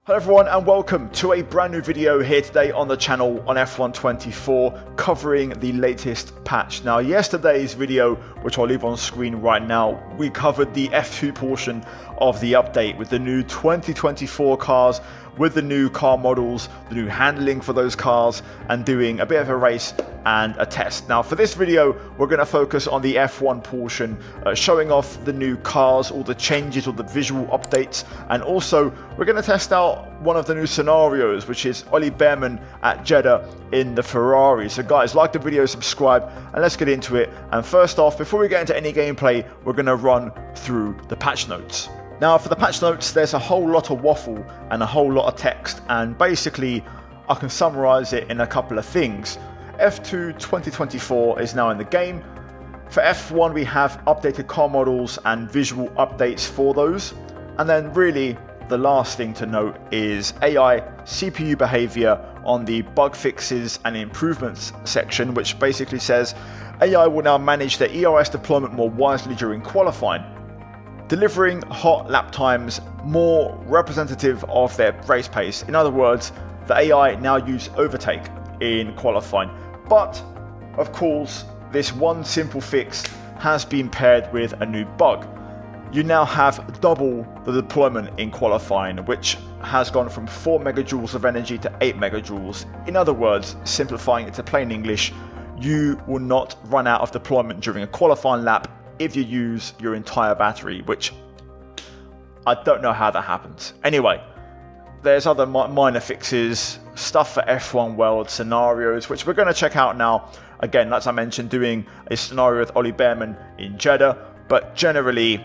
Hello everyone and welcome to a brand new video here today on the channel on F124 covering the latest patch. Now yesterday's video, which I'll leave on screen right now, we covered the F2 portion of the update with the new 2024 cars, with the new car models, the new handling for those cars, and doing a bit of a race and a test. Now for this video we're going to focus on the F1 portion, showing off the new cars, all the changes, all the visual updates, and also we're going to test out one of the new scenarios, which is Ollie Bearman at Jeddah in the Ferrari. So guys, like the video, subscribe, and let's get into it. And first off, before we get into any gameplay, we're going to run through the patch notes. Now for the patch notes, there's a whole lot of waffle and a whole lot of text, and basically I can summarize it in a couple of things. F2 2024 is now in the game. For F1 we have updated car models and visual updates for those. And then really the last thing to note is AI CPU behavior on the bug fixes and improvements section, which basically says AI will now manage the ERS deployment more wisely during qualifying, delivering hot lap times more representative of their race pace. In other words, the AI now use overtake in qualifying. But of course, this one simple fix has been paired with a new bug. You now have double the deployment in qualifying, which has gone from 4 megajoules of energy to 8 megajoules. In other words, simplifying it to plain English, you will not run out of deployment during a qualifying lap if you use your entire battery, which I don't know how that happens. Anyway, there's other minor fixes, stuff for F1 World scenarios, which we're going to check out now. Again, as I mentioned, doing a scenario with Ollie Bearman in Jeddah, but generally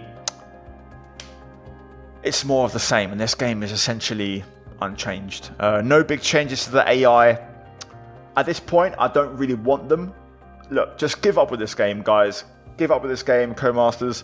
it's more of the same, and this game is essentially unchanged. No big changes to the AI. At this point, I don't really want them. Look, just give up with this game, guys. Give up with this game, Codemasters.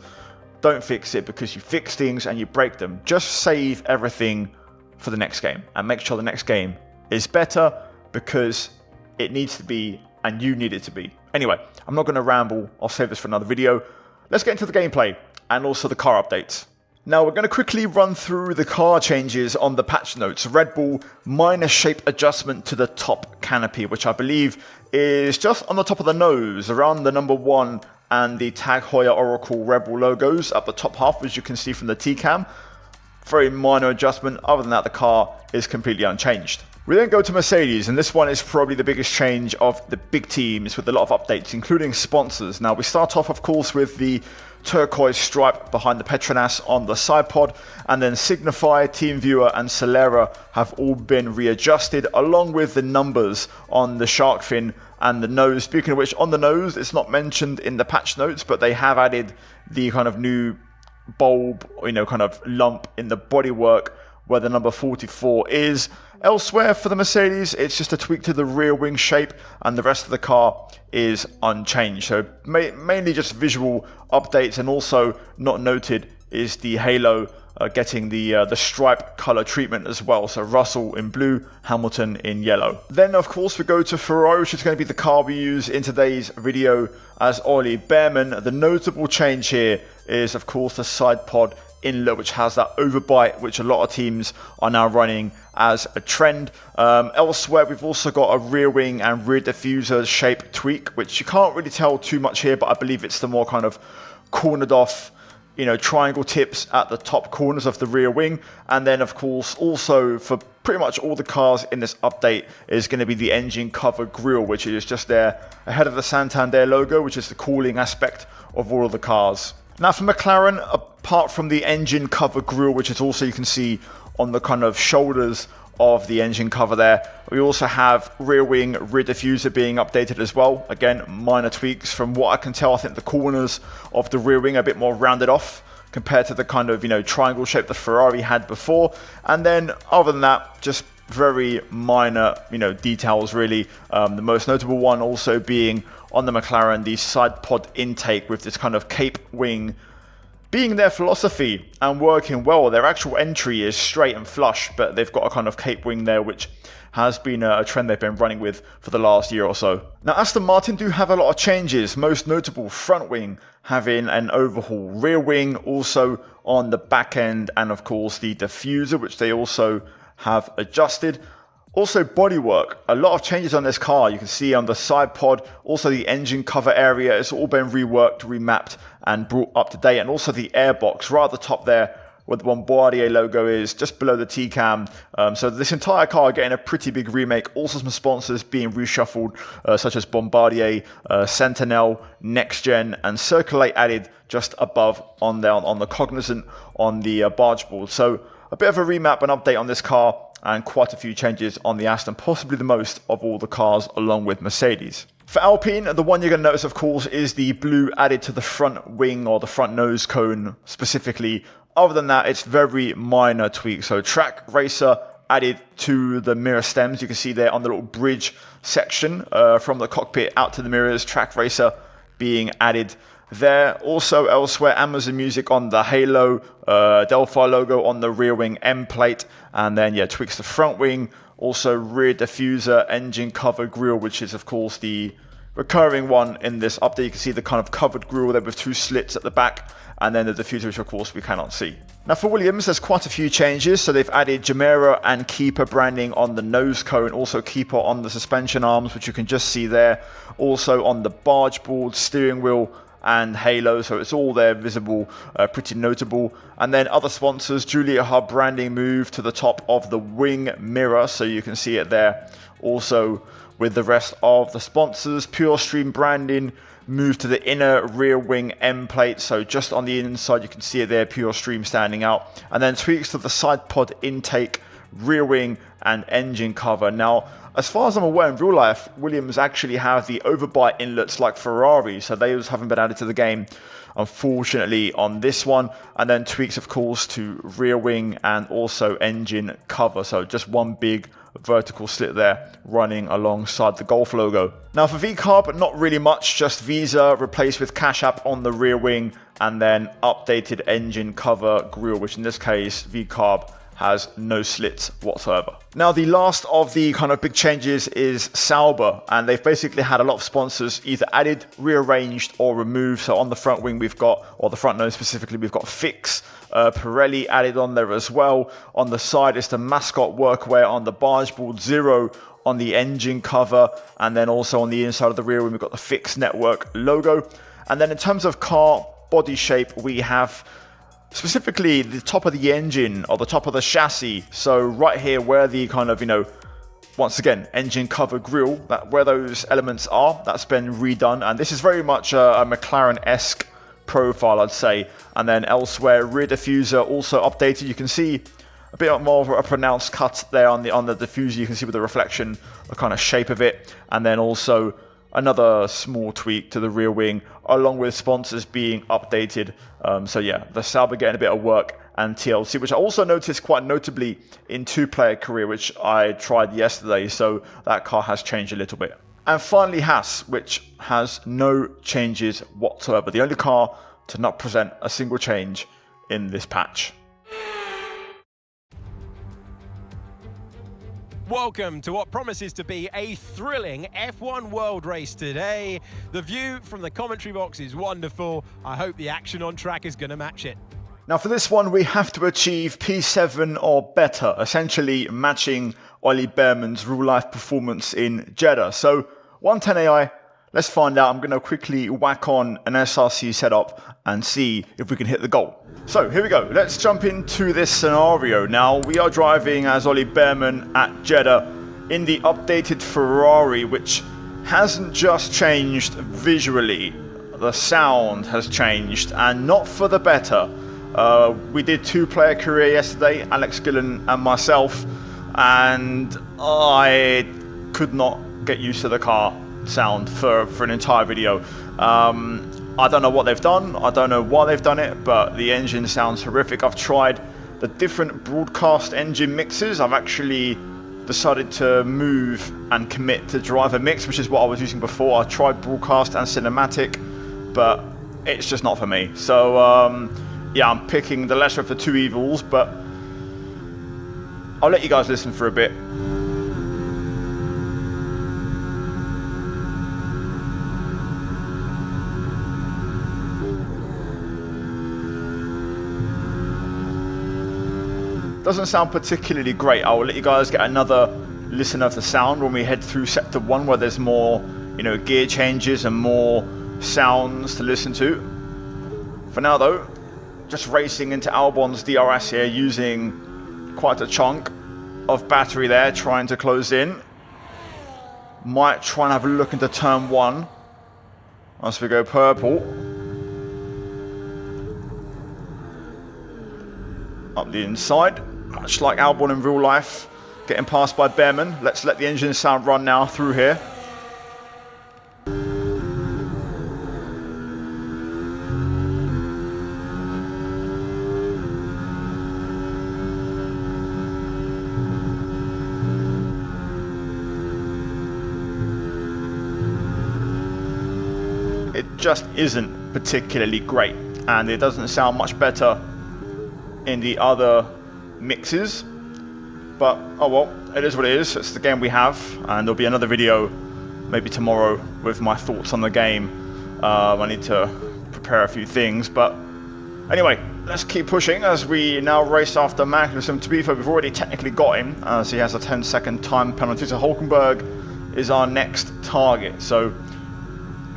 Don't fix it because you fix things and you break them. Just save everything for the next game and make sure the next game is better, because it needs to be and you need it to be. Anyway, I'm not going to ramble. I'll save this for another video. Let's get into the gameplay and also the car updates. Now we're going to quickly run through the car changes on the patch notes. Red Bull, minor shape adjustment to the top canopy, which I believe is just on the top of the nose, around the number 1 and the Tag Heuer Oracle Red Bull logos up the top half, as you can see from the T-Cam. Very minor adjustment. Other than that, the car is completely unchanged. We then go to Mercedes, and this one is probably the biggest change of the big teams, with a lot of updates, including sponsors. Now we start off, of course, with the turquoise stripe behind the Petronas on the side pod, and then Signify, TeamViewer and Solera have all been readjusted, along with the numbers on the shark fin and the nose. Speaking of which, on the nose, it's not mentioned in the patch notes, but they have added the kind of new bulb, kind of lump in the bodywork where the number 44 is. Elsewhere for the Mercedes, it's just a tweak to the rear wing shape, and the rest of the car is unchanged. So mainly just visual updates, and also not noted is the halo getting the stripe color treatment as well. So Russell in blue, Hamilton in yellow. Then of course we go to Ferrari, which is going to be the car we use in today's video as Ollie Bearman. The notable change here is of course the side pod inlet, which has that overbite, which a lot of teams are now running as a trend. Elsewhere, we've also got a rear wing and rear diffuser shape tweak, which you can't really tell too much here, but I believe it's the more kind of cornered off, triangle tips at the top corners of the rear wing. And then of course, also for pretty much all the cars in this update is going to be the engine cover grille, which is just there ahead of the Santander logo, which is the cooling aspect of all of the cars. Now for McLaren, apart from the engine cover grille, which is also you can see on the kind of shoulders of the engine cover there, we also have rear wing, rear diffuser being updated as well. Again, minor tweaks. From what I can tell, I think the corners of the rear wing are a bit more rounded off compared to the kind of, triangle shape the Ferrari had before. And then other than that, just very minor, details really. The most notable one also being on the McLaren, the side pod intake with this kind of cape wing being their philosophy and working well. Their actual entry is straight and flush, but they've got a kind of cape wing there, which has been a trend they've been running with for the last year or so. Now Aston Martin do have a lot of changes, most notable front wing having an overhaul, rear wing also on the back end, and of course the diffuser, which they also have adjusted. Also bodywork, a lot of changes on this car. You can see on the side pod, also the engine cover area, it's all been reworked, remapped and brought up to date. And also the airbox right at the top there where the Bombardier logo is, just below the T-cam. So this entire car getting a pretty big remake. Also some sponsors being reshuffled, such as Bombardier, Sentinel, Next Gen, and Circulate added just above on the Cognizant on the barge board. So a bit of a remap and update on this car, and quite a few changes on the Aston, possibly the most of all the cars along with Mercedes. For Alpine, the one you're going to notice, of course, is the blue added to the front wing or the front nose cone specifically. Other than that, it's very minor tweaks. So Track Racer added to the mirror stems. You can see there on the little bridge section from the cockpit out to the mirrors, Track Racer being added there. Also elsewhere, Amazon Music on the Halo, Delphi logo on the rear wing end plate, and then tweaks the front wing. Also rear diffuser, engine cover grille, which is of course the recurring one in this update. You can see the kind of covered grille there with two slits at the back, and then the diffuser, which of course we cannot see. Now for Williams, there's quite a few changes. So they've added Jumeirah and Keeper branding on the nose cone, also Keeper on the suspension arms, which you can just see there. Also on the barge board, steering wheel, and Halo, so it's all there visible, pretty notable. And then other sponsors, Juliet Hub branding moved to the top of the wing mirror, so you can see it there. Also with the rest of the sponsors, Pure Stream branding moved to the inner rear wing end plate, so just on the inside you can see it there, Pure Stream standing out. And then tweaks to the side pod intake, rear wing and engine cover. Now as far as I'm aware, in real life, Williams actually have the overbite inlets like Ferrari, so those haven't been added to the game, unfortunately, on this one. And then tweaks, of course, to rear wing and also engine cover. So just one big vertical slit there running alongside the Golf logo. Now for V-Carb, not really much, just Visa replaced with Cash App on the rear wing, and then updated engine cover grille, which in this case, V-Carb has no slits whatsoever. Now the last of the kind of big changes is Sauber, and they've basically had a lot of sponsors either added, rearranged or removed. So on the front wing we've got, or the front nose specifically, we've got Fix, Pirelli added on there as well. On the side is the mascot workwear on the barge board, Zero on the engine cover, and then also on the inside of the rear wing we've got the Fix Network logo. And then in terms of car body shape, we have specifically the top of the engine or the top of the chassis. So right here where the kind of, once again, engine cover grille, where those elements are, that's been redone. And this is very much a McLaren-esque profile, I'd say. And then elsewhere, rear diffuser also updated. You can see a bit more of a pronounced cut there on the diffuser. You can see with the reflection, the kind of shape of it. And then also another small tweak to the rear wing, along with sponsors being updated. So yeah, the Sauber getting a bit of work, and TLC, which I also noticed quite notably in two-player career, which I tried yesterday. So that car has changed a little bit. And finally Haas, which has no changes whatsoever. The only car to not present a single change in this patch. Welcome to what promises to be a thrilling F1 world race today. The view from the commentary box is wonderful. I hope the action on track is going to match it. Now for this one, we have to achieve P7 or better, essentially matching Ollie Bearman's real-life performance in Jeddah. So 110 AI, let's find out. I'm going to quickly whack on an SRC setup and see if we can hit the goal. So here we go. Let's jump into this scenario. Now we are driving as Ollie Bearman at Jeddah in the updated Ferrari, which hasn't just changed visually. The sound has changed, and not for the better. We did two-player career yesterday, Alex Gillen and myself, and I could not get used to the car sound for an entire video. I don't know what they've done, I don't know why they've done it, but the engine sounds horrific. I've tried the different broadcast engine mixes. I've actually decided to move and commit to driver mix, which is what I was using before. I tried broadcast and cinematic, but it's just not for me. So yeah, I'm picking the lesser of the two evils, but I'll let you guys listen for a bit. doesn't sound particularly great. I will let you guys get another listen of the sound when we head through Sector 1, where there's more, you know, gear changes and more sounds to listen to. For now though, just racing into Albon's DRS here, using quite a chunk of battery there, trying to close in. Might try and have a look into turn 1 as we go purple. Up the inside, much like Albon in real life, getting passed by Bearman. Let's let the engine sound run now through here. It just isn't particularly great, and it doesn't sound much better in the other mixes, but oh well, it is what it is. It's the game we have, and there'll be another video maybe tomorrow with my thoughts on the game. I need to prepare a few things, but anyway, let's keep pushing as we now race after Magnussen. To be fair, we've already technically got him, as he has a 10-second time penalty, so Hulkenberg is our next target. So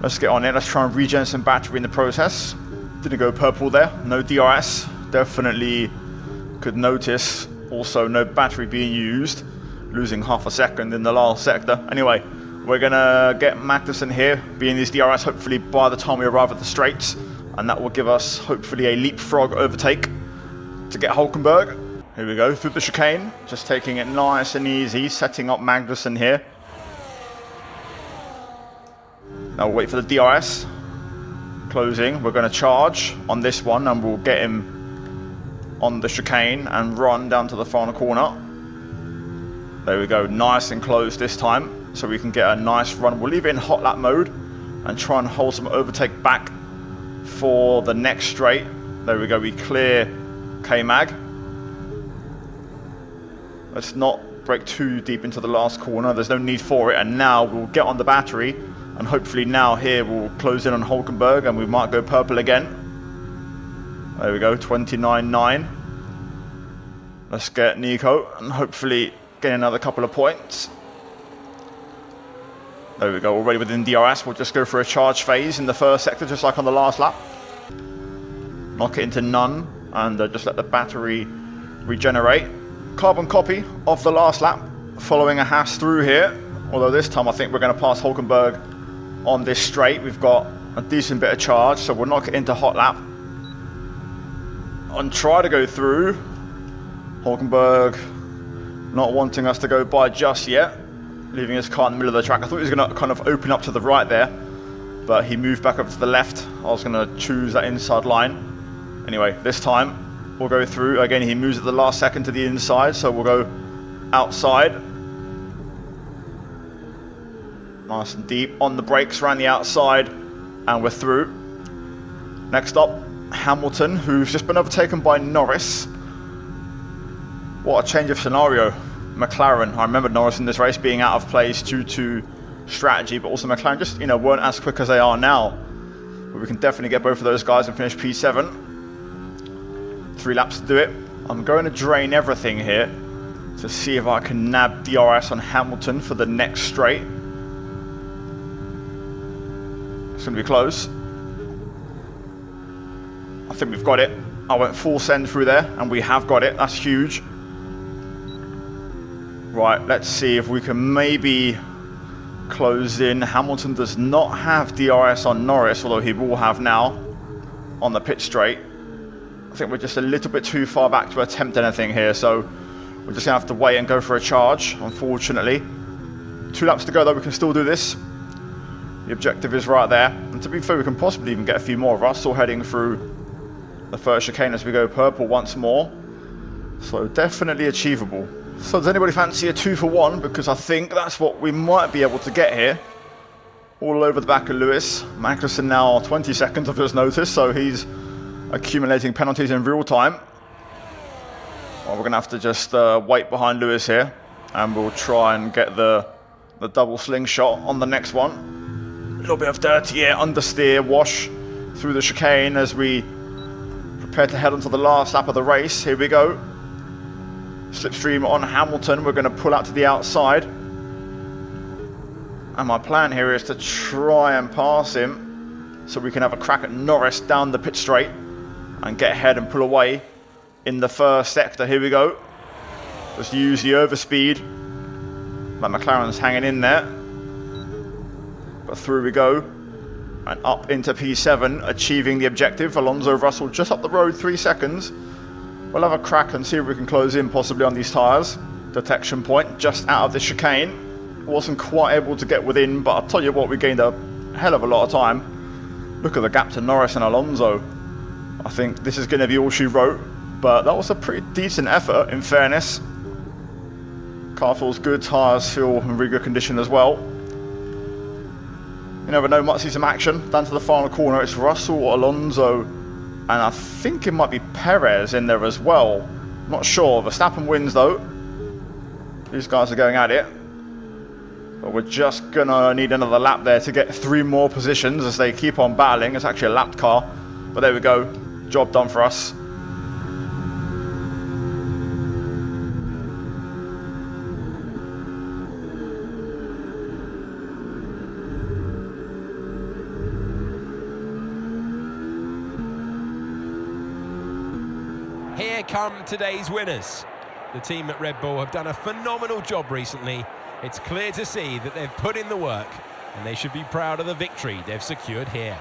let's get on it. Let's try and regen some battery in the process. Didn't go purple there, no DRS. Definitely could notice also no battery being used, losing half a second in the last sector. Anyway, we're gonna get Magnussen here, being his DRS hopefully by the time we arrive at the straights, and that will give us hopefully a leapfrog overtake to get Hulkenberg. Here we go, through the chicane, just taking it nice and easy, setting up Magnussen here. Now we'll wait for the DRS. Closing, we're going to charge on this one, and we'll get him on the chicane and run down to the final corner. There we go, nice and close this time, so we can get a nice run. We'll leave it in hot lap mode and try and hold some overtake back for the next straight. There we go, we clear K-Mag. Let's not break too deep into the last corner, there's no need for it, and now we'll get on the battery, and hopefully now here we'll close in on Hulkenberg, and we might go purple again. There we go, 29.9. Let's get Nico and hopefully get another couple of points. There we go, already within DRS. We'll just go for a charge phase in the first sector, just like on the last lap. Knock it into none, and just let the battery regenerate. Carbon copy of the last lap, following a Haas through here. Although this time I think we're going to pass Hulkenberg on this straight. We've got a decent bit of charge, so we'll knock it into hot lap and try to go through. Hulkenberg not wanting us to go by just yet, leaving his car in the middle of the track. I thought he was going to kind of open up to the right there, but he moved back up to the left. I was going to choose that inside line. Anyway, this time we'll go through. Again, he moves at the last second to the inside, so we'll go outside. Nice and deep on the brakes around the outside, and we're through. Next up, Hamilton, who's just been overtaken by Norris. What a change of scenario. McLaren, I remember Norris in this race being out of place due to strategy, but also McLaren just, you know, weren't as quick as they are now. But we can definitely get both of those guys and finish P7. 3 laps to do it. I'm going to drain everything here to see if I can nab DRS on Hamilton for the next straight. It's going to be close. I think we've got it. I went full send through there, and we have got it. That's huge. Right, let's see if we can maybe close in. Hamilton does not have DRS on Norris, although he will have now on the pit straight. I think we're just a little bit too far back to attempt anything here, so we're just going to have to wait and go for a charge, unfortunately. 2 laps to go, though. We can still do this. The objective is right there. And to be fair, we can possibly even get a few more of us, still heading through the first chicane as we go purple once more. So definitely achievable. So does anybody fancy a 2-for-1? Because I think that's what we might be able to get here. All over the back of Lewis. Magnussen now 20 seconds, I've just noticed, so he's accumulating penalties in real time. Well, we're going to have to just wait behind Lewis here, and we'll try and get the double slingshot on the next one. A little bit of dirty air, understeer, wash through the chicane as we prepare to head onto the last lap of the race. Here we go. Slipstream on Hamilton. We're going to pull out to the outside. And my plan here is to try and pass him so we can have a crack at Norris down the pit straight and get ahead and pull away in the first sector. Here we go. Just use the overspeed. But McLaren's hanging in there. But through we go. And up into P7, achieving the objective. Alonso Russell just up the road, 3 seconds. We'll have a crack and see if we can close in possibly on these tyres. Detection point just out of the chicane. Wasn't quite able to get within, but I'll tell you what, we gained a hell of a lot of time. Look at the gap to Norris and Alonso. I think this is going to be all she wrote, but that was a pretty decent effort, in fairness. Car feels good, tyres feel in really good condition as well. You never know, might see some action. Down to the final corner, it's Russell, Alonso, and I think it might be Perez in there as well. Not sure. Verstappen wins though. These guys are going at it. But we're just going to need another lap there to get 3 more positions as they keep on battling. It's actually a lapped car. But there we go. Job done for us. Here come today's winners. The team at Red Bull have done a phenomenal job recently. It's clear to see that they've put in the work, and they should be proud of the victory they've secured here.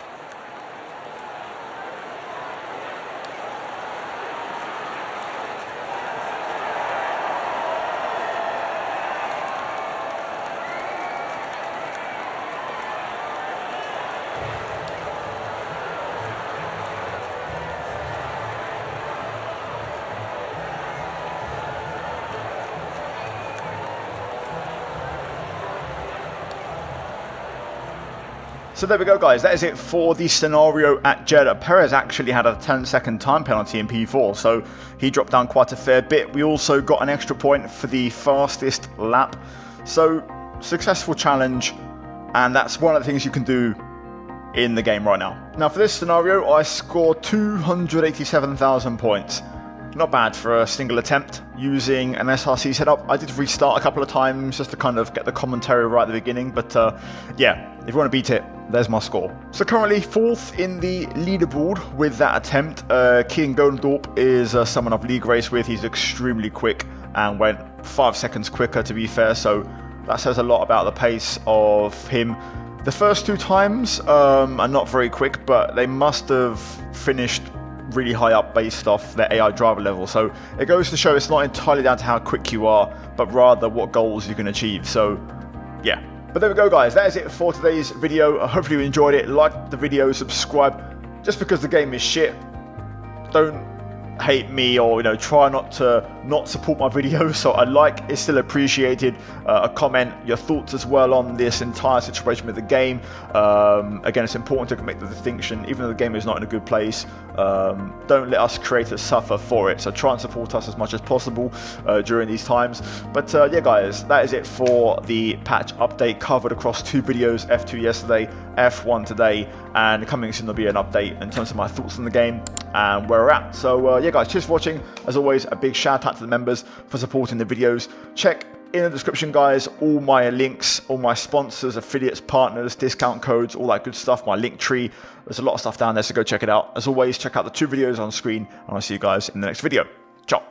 So there we go, guys. That is it for the scenario at Jeddah. Perez actually had a 10-second time penalty in P4, so he dropped down quite a fair bit. We also got an extra point for the fastest lap. So, successful challenge, and that's one of the things you can do in the game right now. Now, for this scenario, I scored 287,000 points. Not bad for a single attempt using an SRC setup. I did restart a couple of times just to kind of get the commentary right at the beginning, but yeah, if you want to beat it, there's my score. So currently 4th in the leaderboard with that attempt. Kian Gondorp is someone I've league raced with. He's extremely quick and went 5 seconds quicker, to be fair, so that says a lot about the pace of him. The first 2 times are not very quick, but they must have finished really high up based off their AI driver level, so it goes to show it's not entirely down to how quick you are, but rather what goals you can achieve. So yeah, but there we go, guys. That is it for today's video. Hopefully you enjoyed it. Like the video, subscribe. Just because the game is shit, don't hate me, or try not to not support my videos. So a like is still appreciated. A comment, your thoughts as well on this entire situation with the game. Again, it's important to make the distinction, even though the game is not in a good place. Don't let us creators suffer for it, so try and support us as much as possible during these times. But yeah, guys, that is it for the patch update. Covered across 2 videos, F2 yesterday, F1 today, and coming soon there'll be an update in terms of my thoughts on the game and where we're at. So yeah, guys, cheers for watching. As always, a big shout out to the members for supporting the videos. Check in the description, guys, all my links, all my sponsors, affiliates, partners, discount codes, all that good stuff, my link tree. There's a lot of stuff down there, so go check it out. As always, check out the 2 videos on screen, and I'll see you guys in the next video. Ciao.